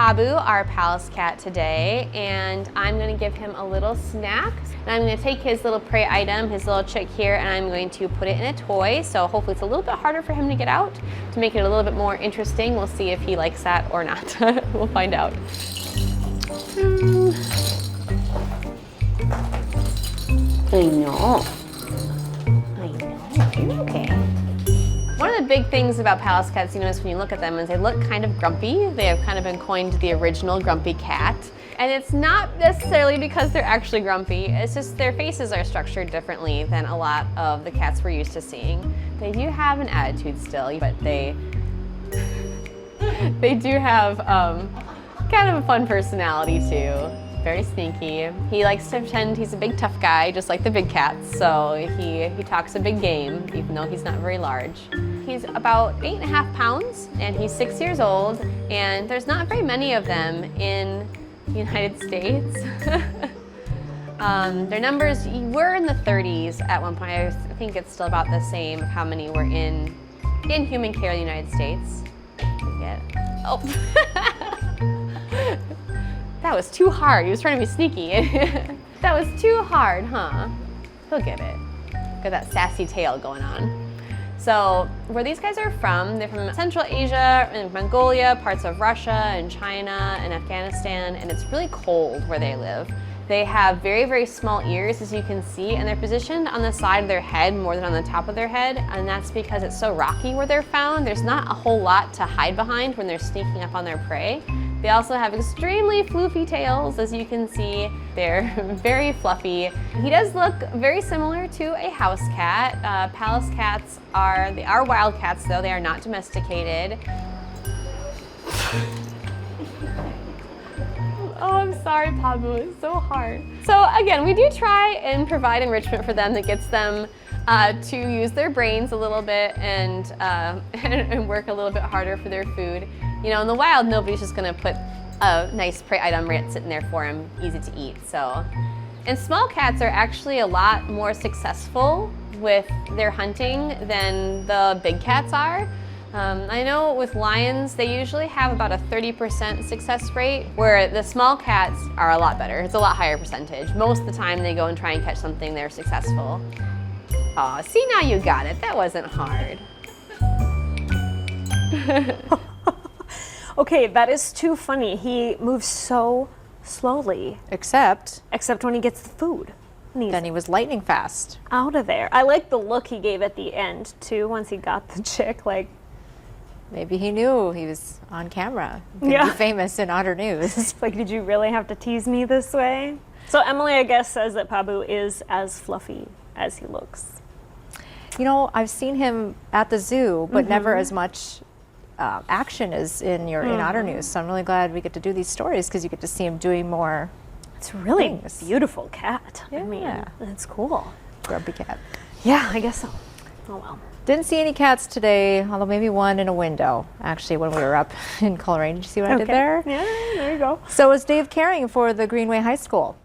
Pabu, our Pallas Cat, today, and I'm going to give him a little snack. And I'm going to take his little prey item, his little chick here, and I'm going to put it in a toy. So hopefully it's a little bit harder for him to get out. To make it a little bit more interesting, we'll see if he likes that or not. We'll find out. I know. You're okay. One of the big things about Pallas cats you notice when you look at them is they look kind of grumpy. They have kind of been coined the original grumpy cat. And it's not necessarily because they're actually grumpy, it's just their faces are structured differently than a lot of the cats we're used to seeing. They do have an attitude still, but they do have kind of a fun personality too. Very sneaky. He likes to pretend he's a big tough guy, just like the big cats, so he talks a big game, even though he's not very large. He's about 8.5 pounds, and he's 6 years old, and there's not very many of them in the United States. Their numbers were in the 30s at one point. I think it's still about the same how many were in human care in the United States. Oh. That was too hard. He was trying to be sneaky. That was too hard, huh? He'll get it. Got that sassy tail going on. So where these guys are from, they're from Central Asia and Mongolia, parts of Russia and China and Afghanistan, and it's really cold where they live. They have very, very small ears, as you can see, and they're positioned on the side of their head more than on the top of their head, and that's because it's so rocky where they're found. There's not a whole lot to hide behind when they're sneaking up on their prey. They also have extremely floofy tails, as you can see. They're very fluffy. He does look very similar to a house cat. Pallas cats they are wild cats, though. They are not domesticated. Oh, I'm sorry, Pabu. It's so hard. So again, we do try and provide enrichment for them that gets them to use their brains a little bit and work a little bit harder for their food. You know, in the wild, nobody's just gonna put a nice prey item right sitting there for him, easy to eat, so. And small cats are actually a lot more successful with their hunting than the big cats are. I know with lions, they usually have about a 30% success rate, where the small cats are a lot better. It's a lot higher percentage. Most of the time they go and try and catch something, they're successful. Aw, see, now you got it. That wasn't hard. Okay, that is too funny. He moves so slowly. Except when he gets the food. Then he was lightning fast. Out of there. I like the look he gave at the end, too, once he got the chick, like. Maybe he knew he was on camera. Be famous in Otter News. Like, did you really have to tease me this way? So Emily, I guess, says that Pabu is as fluffy as he looks. You know, I've seen him at the zoo, but never as much action as in Otter News. So I'm really glad we get to do these stories because you get to see him doing more. It's really things. Beautiful cat. Yeah. I mean, it's cool. Grumpy cat. Yeah, I guess so. Oh well. Didn't see any cats today, although maybe one in a window, actually, when we were up in Coleraine. Did you see what I did there? Yeah, there you go. So is Dave caring for the Greenway High School.